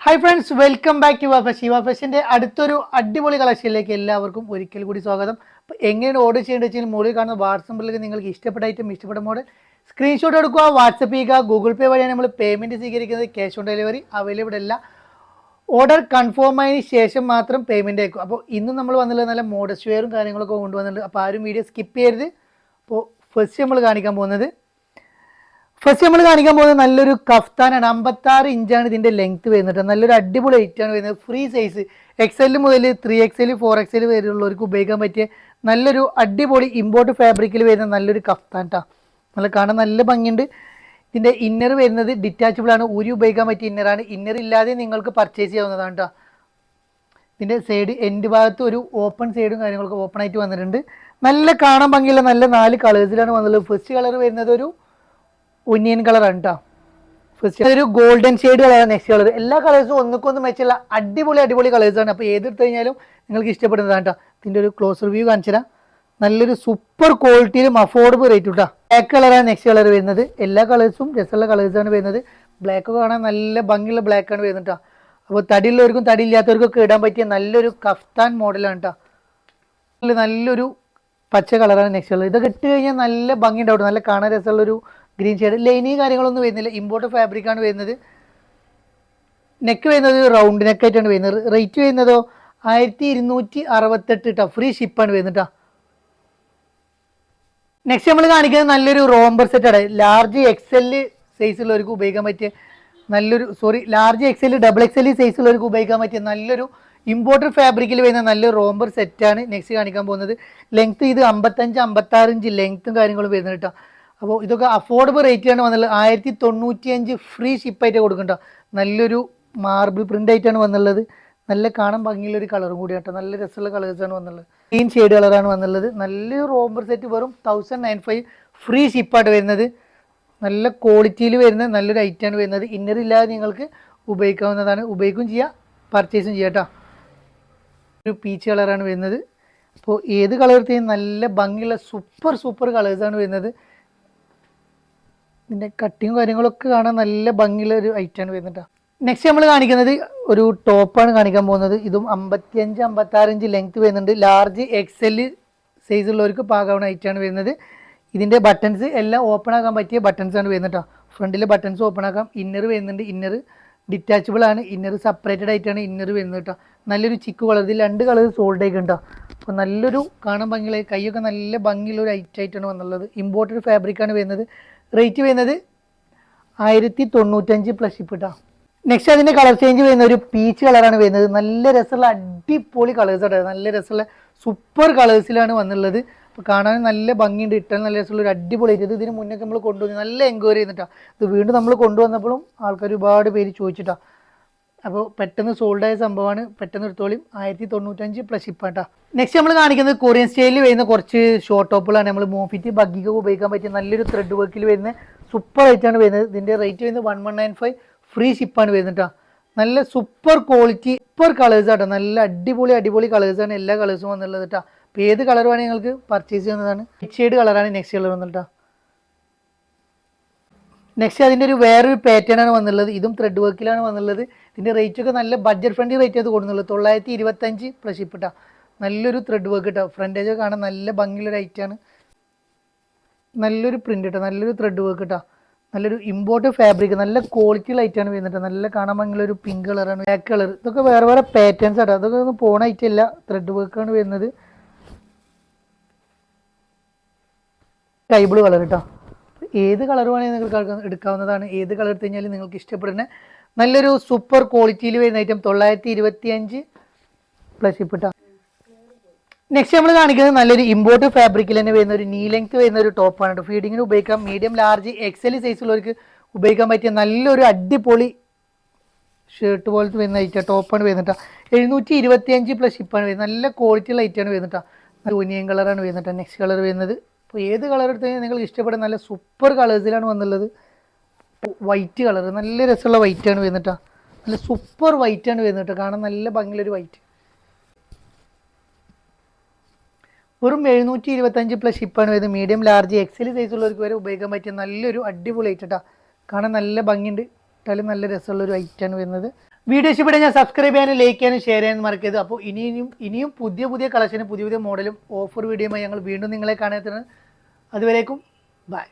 Hi friends, welcome back to Shiva ഫാഷൻ്റെ അടുത്തൊരു അടിപൊളി കളക്ഷനിലേക്ക് എല്ലാവർക്കും ഒരിക്കൽ കൂടി സ്വാഗതം. അപ്പോൾ എങ്ങനെയാണ് ഓർഡർ ചെയ്യേണ്ടത് വെച്ചാൽ മുകളിൽ കാണുന്ന വാട്സപ്പിലേക്ക് നിങ്ങൾക്ക് ഇഷ്ടപ്പെട്ട ഐറ്റം ഇഷ്ടപ്പെട്ട മോഡൽ സ്ക്രീൻഷോട്ട് എടുക്കുക, വാട്സപ്പ് ചെയ്യുക. ഗൂഗിൾ പേ വഴിയാണ് നമ്മൾ പേയ്മെൻറ്റ് സ്വീകരിക്കുന്നത്. ക്യാഷ് ഓൺ ഡെലിവറി അവൈലബിൾ അല്ല. ഓർഡർ കൺഫേം ആയതിനു ശേഷം മാത്രം പേയ്മെൻറ്റ് അയക്കും. അപ്പോൾ ഇന്ന് നമ്മൾ വന്നിട്ടുള്ളത് നല്ല മോഡസ്റ്റ് വെയറും കാര്യങ്ങളൊക്കെ കൊണ്ടുവന്നിട്ടുണ്ട്. അപ്പോൾ ആരും വീഡിയോ സ്കിപ്പ് ചെയ്യരുത്. അപ്പോൾ ഫസ്റ്റ് നമ്മൾ കാണിക്കാൻ പോകുന്നത് നല്ലൊരു കഫ്താനാണ്. 56 ഇഞ്ചാണ് ഇതിൻ്റെ ലെങ്ത് വരുന്നത്. നല്ലൊരു അടിപൊളി ഐറ്റാണ് വരുന്നത്. ഫ്രീ സൈസ് XL മുതൽ 3XL 4XL വരെയുള്ളവർക്ക് ഉപയോഗിക്കാൻ പറ്റിയ നല്ലൊരു അടിപൊളി ഇമ്പോർട്ട് ഫാബ്രിക്കിൽ വരുന്ന നല്ലൊരു കഫ്താൻ കേട്ടോ. നല്ല കാണാൻ നല്ല ഭംഗിയുണ്ട്. ഇതിൻ്റെ ഇന്നർ വരുന്നത് ഡിറ്റാച്ചബിൾ ആണ്, ഊരി ഉപയോഗിക്കാൻ പറ്റിയ ഇന്നറാണ്. ഇന്നർ ഇല്ലാതെ നിങ്ങൾക്ക് പർച്ചേസ് ചെയ്യാവുന്നതാണ് കേട്ടോ. ഇതിൻ്റെ സൈഡ് എൻഡ് ഭാഗത്ത് ഒരു ഓപ്പൺ സൈഡും കാര്യങ്ങളൊക്കെ ഓപ്പൺ ആയിട്ട് വന്നിട്ടുണ്ട്. നല്ല കാണാൻ ഭംഗിയുള്ള നല്ല 4 കളേഴ്സിലാണ് വന്നുള്ളത്. ഫസ്റ്റ് കളർ വരുന്നത് ഒരു ഒനിയൻ കളറാണ് കേട്ടോ. ഫസ്റ്റ് ഒരു ഗോൾഡൻ ഷെയ്ഡ് കളറാണ്. നെക്സ്റ്റ് കളർ എല്ലാ കളേഴ്സും ഒന്നുക്കൊന്നും മെച്ചുള്ള അടിപൊളി കളേഴ്സാണ്. അപ്പോൾ ഏതെടുത്ത് കഴിഞ്ഞാലും നിങ്ങൾക്ക് ഇഷ്ടപ്പെടുന്നതാണ് കേട്ടോ. ഇതിൻ്റെ ഒരു ക്ലോസ് റിവ്യൂ കാണിച്ചു തരാം. നല്ലൊരു സൂപ്പർ ക്വാളിറ്റിയിലും അഫോർഡബിൾ റേറ്റ് കേട്ടോ. ബ്ലാക്ക് കളറാണ് നെക്സ്റ്റ് കളർ വരുന്നത്. എല്ലാ കളേഴ്സും രസമുള്ള കളേഴ്സാണ് വരുന്നത്. ബ്ലാക്ക് കാണാൻ നല്ല ഭംഗിയുള്ള ബ്ലാക്കാണ് വരുന്നത് കേട്ടോ. അപ്പോൾ തടിയുള്ളവർക്കും തടിയില്ലാത്തവർക്കൊക്കെ ഇടാൻ പറ്റിയ നല്ലൊരു കഫ്താൻ മോഡലാണ് കേട്ടോ. നല്ലൊരു പച്ച കളറാണ് നെക്സ്റ്റ് കളർ. ഇതൊക്കെ ഇട്ട് കഴിഞ്ഞാൽ നല്ല ഭംഗി ഉണ്ടാവും. നല്ല കാണാൻ രസമുള്ളൊരു ഗ്രീൻ ഷെയ്ഡ്. ലൈനി കാര്യങ്ങളൊന്നും വരുന്നില്ല, ഇമ്പോർട്ട് ഫാബ്രിക്കാണ് വരുന്നത്. നെക്ക് വരുന്നത് റൗണ്ട് നെക്കായിട്ടാണ് വരുന്നത്. റേറ്റ് വരുന്നതോ 1268 കേട്ടോ. ഫ്രീ ഷിപ്പാണ് വരുന്നത് കേട്ടോ. നെക്സ്റ്റ് നമ്മൾ കാണിക്കുന്നത് നല്ലൊരു റോംബർ സെറ്റാണ്. ലാർജ് XL സൈസുള്ളവർക്ക് ഉപയോഗിക്കാൻ പറ്റിയ ലാർജ് XL XXL സൈസുള്ളവർക്ക് ഉപയോഗിക്കാൻ പറ്റിയ നല്ലൊരു ഇമ്പോർട്ടഡ് ഫാബ്രിക്കിൽ വരുന്ന നല്ലൊരു റോംബർ സെറ്റാണ് നെക്സ്റ്റ് കാണിക്കാൻ പോകുന്നത്. ലെങ്ത്ത് ഇത് 55-56 ഇഞ്ച് ലെങ്ത്തും കാര്യങ്ങളും വരുന്നത് കേട്ടോ. അപ്പോൾ ഇതൊക്കെ അഫോർഡബിൾ റേറ്റിലാണ് വന്നുള്ളത്. 1095 ഫ്രീ ഷിപ്പായിട്ട് കൊടുക്കണ്ട. നല്ലൊരു മാർബിൾ പ്രിൻ്റ് ആയിട്ടാണ് വന്നുള്ളത്. നല്ല കാണാൻ ഭംഗിയുള്ളൊരു കളറും കൂടി കേട്ടോ. നല്ല രസമുള്ള കളേഴ്സാണ് വന്നുള്ളത്. ഗ്രീൻ ഷെയ്ഡ് കളറാണ് വന്നുള്ളത്. നല്ലൊരു റോംബർ സെറ്റ് വെറും 1095 ഫ്രീ ഷിപ്പായിട്ട് വരുന്നത്. നല്ല ക്വാളിറ്റിയിൽ വരുന്ന നല്ലൊരു ഐറ്റാണ് വരുന്നത്. ഇന്നർ ഇല്ലാതെ നിങ്ങൾക്ക് ഉപയോഗിക്കാവുന്നതാണ്. ഉപയോഗിക്കുകയും ചെയ്യാം, പർച്ചേസും ചെയ്യാം കേട്ടോ. ഒരു പീച്ച് കളറാണ് വരുന്നത്. അപ്പോൾ ഏത് കളർ എടുത്താലും നല്ല ഭംഗിയുള്ള സൂപ്പർ കളേഴ്സാണ് വരുന്നത്. ഇതിൻ്റെ കട്ടിങ് കാര്യങ്ങളൊക്കെ കാണാൻ നല്ല ഭംഗിയുള്ള ഒരു ഐറ്റാണ് വരുന്നത്. നെക്സ്റ്റ് നമ്മൾ കാണിക്കുന്നത് ഒരു ടോപ്പാണ് കാണിക്കാൻ പോകുന്നത്. ഇതും 55-56 ഇഞ്ച് ലെങ്ത് വരുന്നുണ്ട്. ലാർജ് XL സൈസുള്ളവർക്ക് പാകാവുന്ന ഐറ്റാണ് വരുന്നത്. ഇതിൻ്റെ ബട്ടൺസ് എല്ലാം ഓപ്പൺ ആക്കാൻ പറ്റിയ ബട്ടൺസാണ് വരുന്നത് കേട്ടോ. ഫ്രണ്ടിലെ ബട്ടൺസ് ഓപ്പൺ ആക്കാം. ഇന്നർ വരുന്നുണ്ട്. ഇന്നർ ഡിറ്റാച്ചബിൾ ആണ്. ഇന്നർ സെപ്പറേറ്റഡ് ആയിട്ടാണ് ഇന്നർ വരുന്നത് കേട്ടോ. നല്ലൊരു ചിക്ക് കളർ. ഇതിൽ 2 കളർ സോൾഡ് ആയിക്കുണ്ടോ. അപ്പോൾ നല്ലൊരു കാണാൻ ഭംഗിയുള്ള കൈയൊക്കെ നല്ല ഭംഗിയുള്ള ഒരു ഐറ്റായിട്ടാണ് വന്നുള്ളത്. ഇമ്പോർട്ടഡ് ഫാബ്രിക്കാണ് വരുന്നത്. റേറ്റ് വരുന്നത് 1095 പ്ലസ് ഷിപ്പ് കേട്ടോ. നെക്സ്റ്റ് അതിൻ്റെ കളർ ചേഞ്ച് വരുന്ന ഒരു പീച്ച് കളറാണ് വരുന്നത്. നല്ല രസമുള്ള അടിപൊളി കളേഴ്സാണ്. നല്ല രസമുള്ള സൂപ്പർ കളേഴ്സിലാണ് വന്നുള്ളത്. അപ്പോൾ കാണാൻ നല്ല ഭംഗിയുണ്ട്. ഇട്ടാൽ നല്ല രസമുള്ള ഒരു അടിപൊളി ആയിട്ട്. ഇതിന് മുന്നേ നമ്മൾ കൊണ്ടുവന്ന് നല്ല എൻക്വയറി ചെയ്തിട്ടാണ്. ഇത് വീണ്ടും നമ്മൾ കൊണ്ടുവന്നപ്പോഴും ആൾക്കാർ ഒരുപാട് പേര് ചോദിച്ചിട്ടാണ്. അപ്പോൾ പെട്ടെന്ന് സോൾഡ് ആയ സംഭവമാണ്. പെട്ടെന്ന് എടുത്തോളിയും. 1095 പ്ലസ് ഷിപ്പാണ് കേട്ടോ. നെക്സ്റ്റ് നമ്മൾ കാണിക്കുന്നത് കൊറിയൻ സ്റ്റൈലിൽ വരുന്ന കുറച്ച് ഷോർട്ട് ടോപ്പുകളാണ്. നമ്മൾ മോഫിറ്റ് ബഗ്ഗിക്ക് ഉപയോഗിക്കാൻ പറ്റിയ നല്ലൊരു ത്രെഡ് വർക്കിൽ വരുന്ന സൂപ്പർ ആയിട്ടാണ് വരുന്നത്. ഇതിൻ്റെ റേറ്റ് വരുന്നത് 1195 ഫ്രീ ഷിപ്പാണ് വരുന്നത് കേട്ടോ. നല്ല സൂപ്പർ ക്വാളിറ്റി സൂപ്പർ കളേഴ്സ് ആട്ടോ. നല്ല അടിപൊളി കളേഴ്സാണ് എല്ലാ കളേഴ്സും വന്നുള്ളത് കേട്ടോ. അപ്പോൾ ഏത് കളർ വേണമെങ്കിൽ നിങ്ങൾക്ക് പർച്ചേസ് ചെയ്യുന്നതാണ്. ഷെയ്ഡ് കളറാണ് നെക്സ്റ്റ് കളർ വന്നത് കേട്ടോ. നെക്സ്റ്റ് അതിൻ്റെ വേറൊരു പാറ്റേൺ ആണ് വന്നുള്ളത്. ഇതും ത്രെഡ് വർക്കിലാണ് വന്നുള്ളത്. ഇതിൻ്റെ റേറ്റ് ഒക്കെ നല്ല ബഡ്ജറ്റ് ഫ്രണ്ട്ലി റേറ്റ് അത് കൊടുക്കുന്നുള്ളൂ. 925 പ്ലസ് ഷിപ്പ് കേട്ടോ. നല്ലൊരു ത്രെഡ് വർക്ക് കേട്ടോ. ഫ്രണ്ടേജ് ഒക്കെ കാണാൻ നല്ല ഭംഗിയുള്ളൊരു ഐറ്റാണ്. നല്ലൊരു പ്രിൻ്റ് കേട്ടോ. നല്ലൊരു ത്രെഡ് വർക്ക് കേട്ടോ. നല്ലൊരു ഇമ്പോർട്ടഡ് ഫാബ്രിക്. നല്ല ക്വാളിറ്റി ലൈറ്റാണ് വരുന്നത്. നല്ല കാണാൻ ഭംഗിയുള്ളൊരു പിങ്ക് കളറാണ്. Black colour. ഇതൊക്കെ വേറെ പാറ്റേൺസ് ആട്ടോ. അതൊക്കെ ഒന്നും പോണ ഐറ്റല്ല. ത്രെഡ് വർക്കാണ് വരുന്നത്. സ്കൈ ബ്ലൂ കളർ കേട്ടോ. ഏത് കളർ വേണമെങ്കിൽ നിങ്ങൾക്ക് എടുക്കാവുന്നതാണ്. ഏത് കളർ എടുത്തു കഴിഞ്ഞാലും നിങ്ങൾക്ക് ഇഷ്ടപ്പെടുന്ന നല്ലൊരു സൂപ്പർ ക്വാളിറ്റിയിൽ വരുന്ന ഐറ്റം. 925 പ്ലസ് ഷിപ്പ് കേട്ടോ. നെക്സ്റ്റ് നമ്മൾ കാണിക്കുന്നത് നല്ലൊരു ഇമ്പോർട്ട് ഫാബ്രിക്കിൽ തന്നെ വരുന്ന ഒരു നീ ലെങ്ത് വരുന്ന ഒരു ടോപ്പാണ് കേട്ടോ. ഫീഡിങ്ങിന് ഉപയോഗിക്കാം. മീഡിയം ലാർജ് XL സൈസുള്ളവർക്ക് ഉപയോഗിക്കാൻ പറ്റിയ നല്ലൊരു അടിപൊളി ഷർട്ട് പോലത്തെ വരുന്ന ഐറ്റം ടോപ്പാണ് വരുന്നത് കേട്ടോ. 725 പ്ലസ് ഷിപ്പാണ് വരുന്നത്. നല്ല ക്വാളിറ്റിയുള്ള ഐറ്റാണ് വരുന്നത് കേട്ടോ. ഒനിയൻ കളറാണ് വരുന്നത് കേട്ടോ. നെക്സ്റ്റ് കളർ വരുന്നത്. അപ്പോൾ ഏത് കളർ എടുത്തു കഴിഞ്ഞാൽ നിങ്ങൾക്ക് ഇഷ്ടപ്പെടുന്ന നല്ല സൂപ്പർ കളേഴ്സിലാണ് വന്നുള്ളത്. White colour. നല്ല രസമുള്ള വൈറ്റാണ് വരുന്നത് കേട്ടോ. നല്ല സൂപ്പർ വൈറ്റാണ് വരുന്നത് കേട്ടോ. കാണാൻ നല്ല ഭംഗിയുള്ളൊരു വൈറ്റ്. വെറും 725 പ്ലസ് ഷിപ്പാണ് വരുന്നത്. മീഡിയം ലാർജ് XL സൈസുള്ളവർക്ക് വരെ ഉപയോഗിക്കാൻ പറ്റിയ നല്ലൊരു അടിപൊളി ഐറ്റ് കേട്ടോ. കാണാൻ നല്ല ഭംഗിയുണ്ട്. ഇട്ടാലും നല്ല രസമുള്ളൊരു ഐറ്റാണ് വരുന്നത്. വീഡിയോ ഇഷ്ടപ്പെട്ടാൽ ഞാൻ സബ്സ്ക്രൈബ് ചെയ്യാനും ലൈക്ക് ചെയ്യാനും ഷെയർ ചെയ്യാനും മറക്കരുത്. അപ്പോൾ ഇനിയും പുതിയ കളക്ഷനും പുതിയ മോഡലും ഓഫർ വീഡിയോയുമായി ഞങ്ങൾ വീണ്ടും നിങ്ങളെ കാണുന്നത്. അതുവരേക്കും ബൈ.